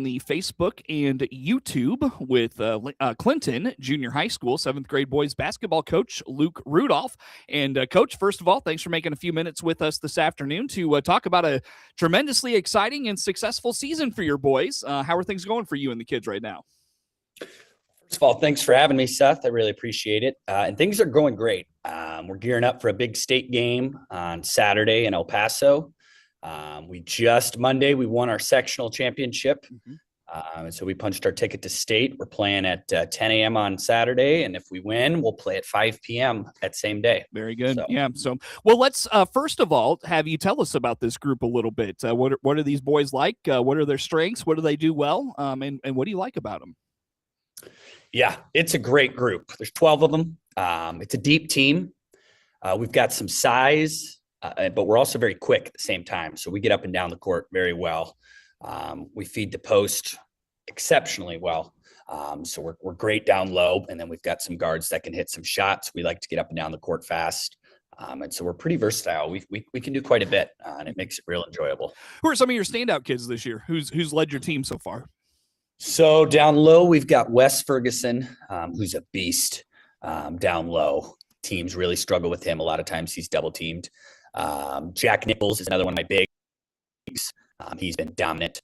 the Facebook and YouTube with Clinton Junior High School 7th grade boys basketball coach Luke Rudolph. And Coach, first of all, thanks for making a few minutes with us this afternoon to talk about a tremendously exciting and successful season for your boys. How are things going for you and the kids right now? First of all, thanks for having me, Seth. I really appreciate it. And things are going great. We're gearing up for a big state game on Saturday in El Paso. Monday, we won our sectional championship. And so we punched our ticket to state. We're playing at 10 a.m. on Saturday. And if we win, we'll play at 5 p.m. that same day. Very good. Well, let's first of all have you tell us about this group a little bit. What are these boys like? What are their strengths? What do they do well? And what do you like about them? Yeah, it's a great group. There's 12 of them. It's a deep team. We've got some size, but we're also very quick at the same time. So we get up and down the court very well. We feed the post exceptionally well. So we're great down low. And then we've got some guards that can hit some shots. We like to get up and down the court fast. And so we're pretty versatile. We can do quite a bit, and it makes it real enjoyable. Who are some of your standout kids this year? Who's led your team so far? So down low, we've got Wes Ferguson, who's a beast down low. Teams really struggle with him. A lot of times he's double teamed. Jack Nichols is another one of my bigs. He's been dominant.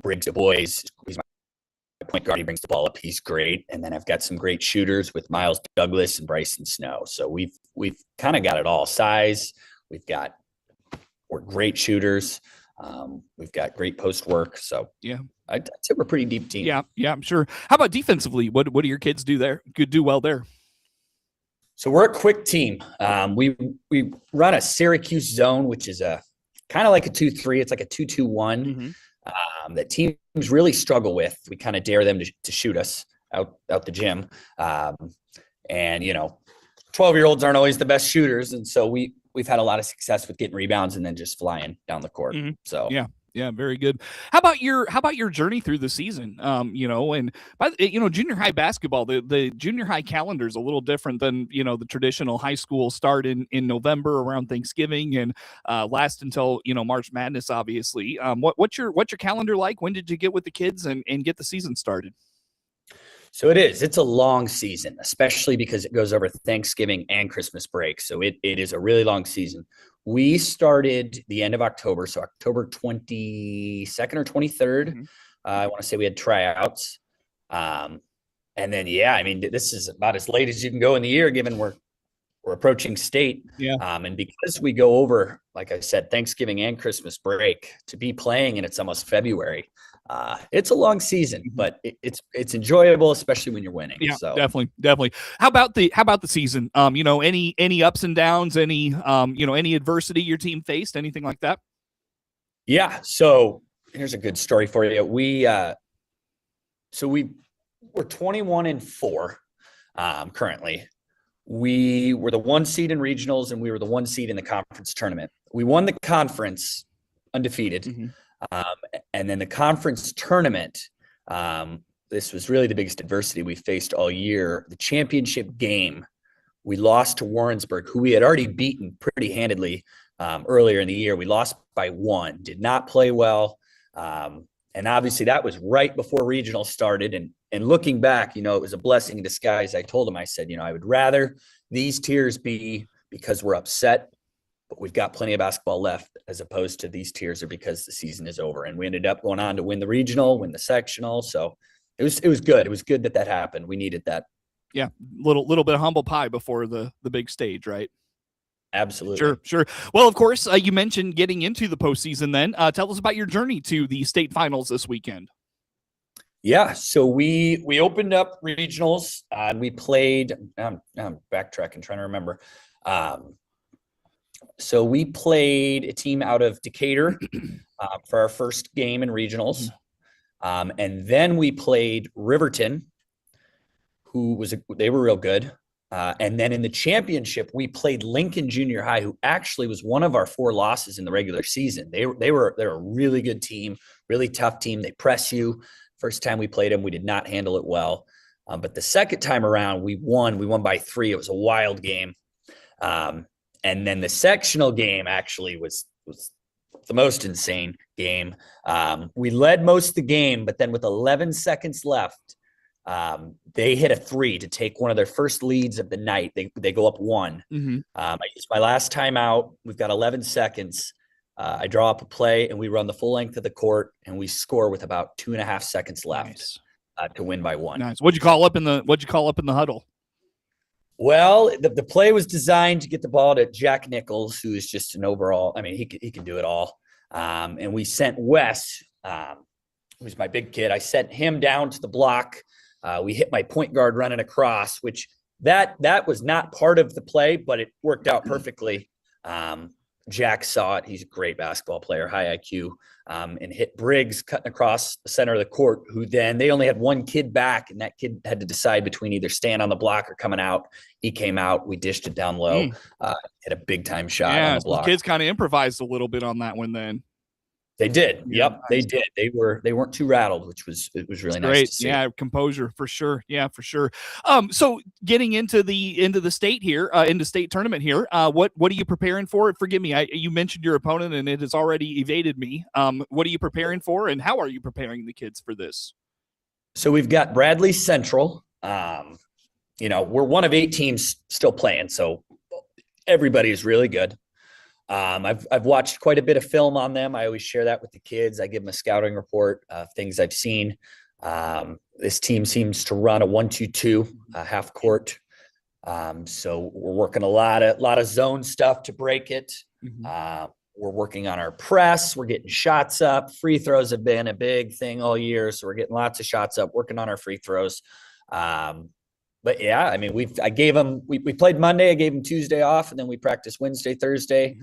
Briggs Du Bois, he's my point guard. He brings the ball up. He's great. And then I've got some great shooters with Miles Douglas and Bryson Snow. So we've kind of got it all. Size. We're great shooters. We've got great post work. So yeah, I'd say we're a pretty deep team. Yeah, I'm sure. How about defensively? What do your kids do there? Do well there? So we're a quick team. We run a Syracuse zone, which is a kind of like a 2-3. It's like a 2-2-1 that teams really struggle with. We kind of dare them to shoot us out the gym. And 12-year-olds aren't always the best shooters, and so we've had a lot of success with getting rebounds and then just flying down the court. So yeah, very good. How about your journey through the season? Junior high basketball, the junior high calendar is a little different than the traditional high school start in November around Thanksgiving and last until March Madness. Obviously, what's your calendar like? When did you get with the kids and get the season started? So it's a long season, especially because it goes over Thanksgiving and Christmas break. So it is a really long season. We started the end of October. So October 22nd or 23rd, I want to say we had tryouts. And then, this is about as late as you can go in the year, given we're approaching state. Yeah. And because we go over, like I said, Thanksgiving and Christmas break to be playing, and it's almost February. It's a long season, but it's enjoyable, especially when you're winning. Yeah, so definitely. How about the season? Any ups and downs, any adversity your team faced, anything like that? Yeah. So here's a good story for you. We're 21-4 currently. We were the 1 seed in regionals, and we were the 1 seed in the conference tournament. We won the conference undefeated. And then the conference tournament, this was really the biggest adversity we faced all year. The championship game, we lost to Warrensburg, who we had already beaten pretty handedly earlier in the year. We lost by 1, did not play well. And obviously that was right before regional started. And looking back, it was a blessing in disguise. I told him, I said, I would rather these tears be because we're upset, but we've got plenty of basketball left, as opposed to these tears are because the season is over. And we ended up going on to win the regional, win the sectional. So it was good. It was good that happened. We needed that. Yeah. Little bit of humble pie before the big stage, right? Absolutely. Sure. Well, of course, you mentioned getting into the postseason then. Tell us about your journey to the state finals this weekend. Yeah, so we opened up regionals. We played, I'm backtracking, trying to remember. So we played a team out of Decatur for our first game in regionals. And then we played Riverton, they were real good. And then in the championship, we played Lincoln Junior High, who actually was one of our 4 losses in the regular season. They're a really good team, really tough team. They press you. First time we played them, we did not handle it well. But the second time around, we won by 3. It was a wild game. And then the sectional game actually was the most insane game. We led most of the game, but then with 11 seconds left, they hit a 3 to take one of their first leads of the night. They go up 1. I used my last timeout. We've got 11 seconds. I draw up a play, and we run the full length of the court, and we score with about 2.5 seconds left to win by 1. Nice. What'd you call up in the huddle? Well, the play was designed to get the ball to Jack Nichols, who is just an overall. I mean, he can do it all. And we sent Wes, who's my big kid. I sent him down to the block. We hit my point guard running across, which that was not part of the play, but it worked out perfectly. Jack saw it. He's a great basketball player, high IQ, and hit Briggs cutting across the center of the court, who then they only had one kid back, and that kid had to decide between either staying on the block or coming out. He came out. We dished it down low, hit a big-time shot on the block. The kids kind of improvised a little bit on that one then. They did. Yeah, yep, nice. They did. They weren't too rattled, which was really nice great. To see. Yeah, composure for sure. Yeah, for sure. So getting into the state here, into state tournament here, what are you preparing for? Forgive me, you mentioned your opponent and it has already evaded me. What are you preparing for, and how are you preparing the kids for this? So we've got Bradley Central. We're one of 8 teams still playing, so everybody's really good. I've watched quite a bit of film on them. I always share that with the kids. I give them a scouting report of things I've seen. This team seems to run a 1-2-2 half court. So we're working a lot of zone stuff to break it. We're working on our press. We're getting shots up. Free throws have been a big thing all year, so we're getting lots of shots up. Working on our free throws. But yeah, I mean, we played Monday. I gave them Tuesday off, and then we practiced Wednesday, Thursday.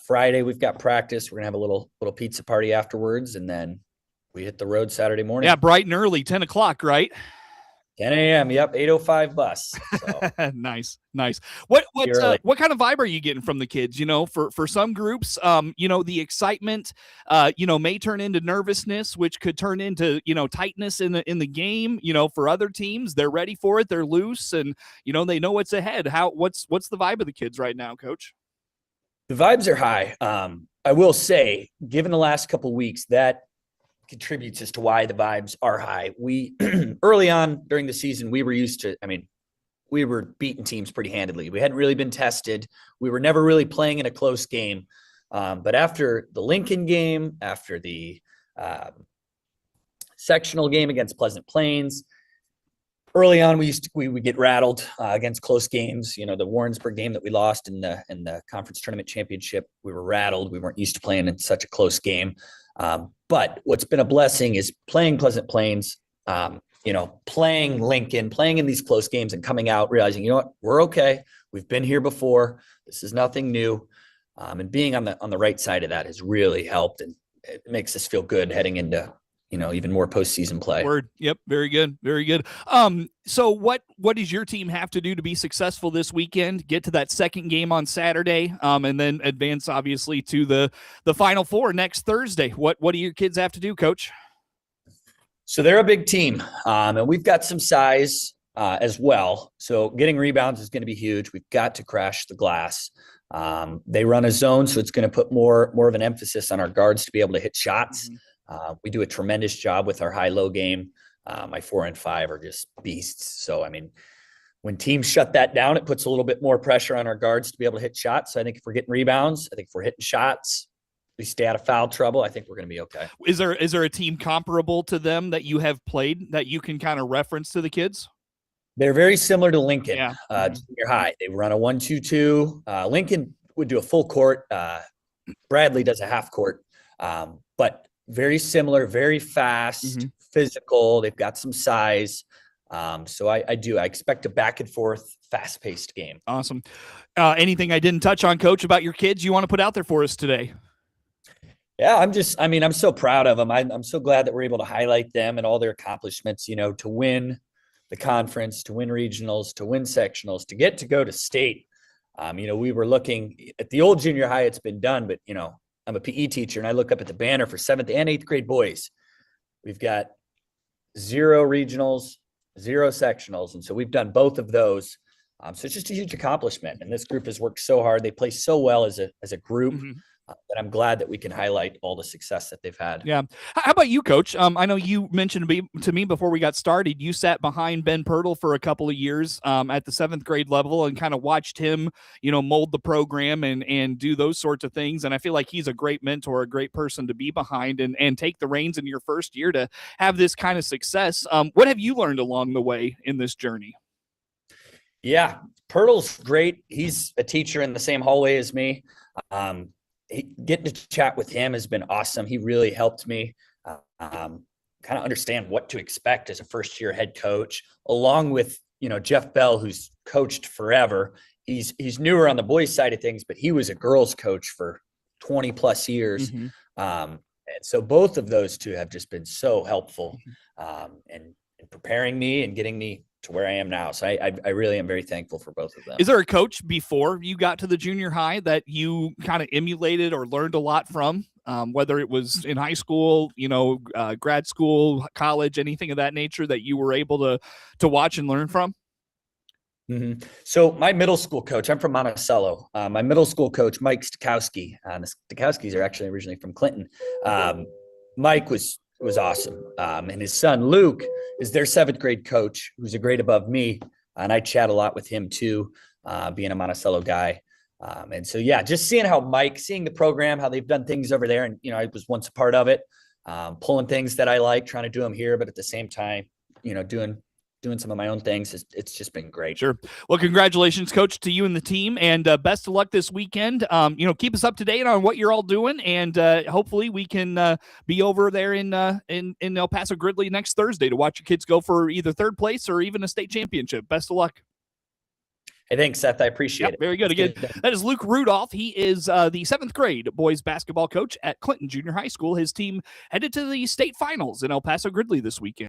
Friday we've got practice. We're gonna have a little pizza party afterwards, and then we hit the road Saturday morning. Yeah, bright and early, 10 o'clock, right? 10 a.m. Yep, 8:05 bus. So. Nice. What kind of vibe are you getting from the kids? For some groups, the excitement, may turn into nervousness, which could turn into tightness in the game. For other teams, they're ready for it, they're loose, and they know what's ahead. What's the vibe of the kids right now, Coach? The vibes are high. I will say, given the last couple of weeks, that contributes as to why the vibes are high. We early on during the season, we were used to, we were beating teams pretty handedly. We hadn't really been tested. We were never really playing in a close game. But after the Lincoln game, after the sectional game against Pleasant Plains, early on, we would get rattled against close games. The Warrensburg game that we lost in the conference tournament championship, we were rattled. We weren't used to playing in such a close game. But what's been a blessing is playing Pleasant Plains, playing Lincoln, playing in these close games and coming out, realizing, we're okay. We've been here before. This is nothing new. And being on the right side of that has really helped, and it makes us feel good heading into, even more postseason play. Word. Yep. Very good. Very good. So what does your team have to do to be successful this weekend? Get to that second game on Saturday, and then advance obviously to the Final Four next Thursday. What do your kids have to do, Coach? So they're a big team, and we've got some size as well. So getting rebounds is going to be huge. We've got to crash the glass. They run a zone, so it's going to put more of an emphasis on our guards to be able to hit shots. We do a tremendous job with our high-low game. My 4 and 5 are just beasts. So, when teams shut that down, it puts a little bit more pressure on our guards to be able to hit shots. So I think if we're getting rebounds, I think if we're hitting shots, we stay out of foul trouble, I think we're going to be okay. Is there a team comparable to them that you have played that you can kind of reference to the kids? They're very similar to Lincoln, yeah. Junior high. They run a 1-2-2. Lincoln would do a full court. Bradley does a half court, but very similar, very fast, physical. They've got some size. So I expect a back and forth, fast-paced game. Awesome. Anything I didn't touch on, Coach, about your kids you want to put out there for us today? Yeah, I'm so proud of them. I'm so glad that we're able to highlight them and all their accomplishments, to win the conference, to win regionals, to win sectionals, to get to go to state. We were looking at the old junior high, it's been done, but, I'm a PE teacher and I look up at the banner for 7th and 8th grade boys. We've got 0 regionals, 0 sectionals. And so we've done both of those. So it's just a huge accomplishment. And this group has worked so hard. They play so well as a group. But I'm glad that we can highlight all the success that they've had. Yeah. How about you, Coach? I know you mentioned to me before we got started, you sat behind Ben Pirtle for a couple of years at the 7th grade level and kind of watched him, mold the program and do those sorts of things. And I feel like he's a great mentor, a great person to be behind and take the reins in your first year to have this kind of success. What have you learned along the way in this journey? Yeah, Pirtle's great. He's a teacher in the same hallway as me. Getting to chat with him has been awesome. He really helped me kind of understand what to expect as a first-year head coach, along with Jeff Bell, who's coached forever. He's newer on the boys' side of things, but he was a girls' coach for 20 plus years. Mm-hmm. And so both of those two have just been so helpful in preparing me and getting me to where I am now. So I really am very thankful for both of them. Is there a coach before you got to the junior high that you kind of emulated or learned a lot from, whether it was in high school, grad school, college, anything of that nature that you were able to watch and learn from? Mm-hmm. So my middle school coach, I'm from Monticello. My middle school coach, Mike Stakowski, the Stakowskis are actually originally from Clinton. Mike was awesome. And his son, Luke, is their 7th grade coach, who's a grade above me. And I chat a lot with him too, being a Monticello guy. And so, yeah, just seeing the program, how they've done things over there. And, I was once a part of it, pulling things that I like, trying to do them here, but at the same time, doing some of my own things. It's just been great. Sure. Well, congratulations, Coach, to you and the team, and best of luck this weekend. Keep us up to date on what you're all doing, and hopefully we can be over there in El Paso Gridley next Thursday to watch your kids go for either 3rd place or even a state championship. Best of luck. Hey, thanks, Seth. I appreciate it. Very good. Again, that is Luke Rudolph. He is the 7th grade boys basketball coach at Clinton Junior High School. His team headed to the state finals in El Paso Gridley this weekend.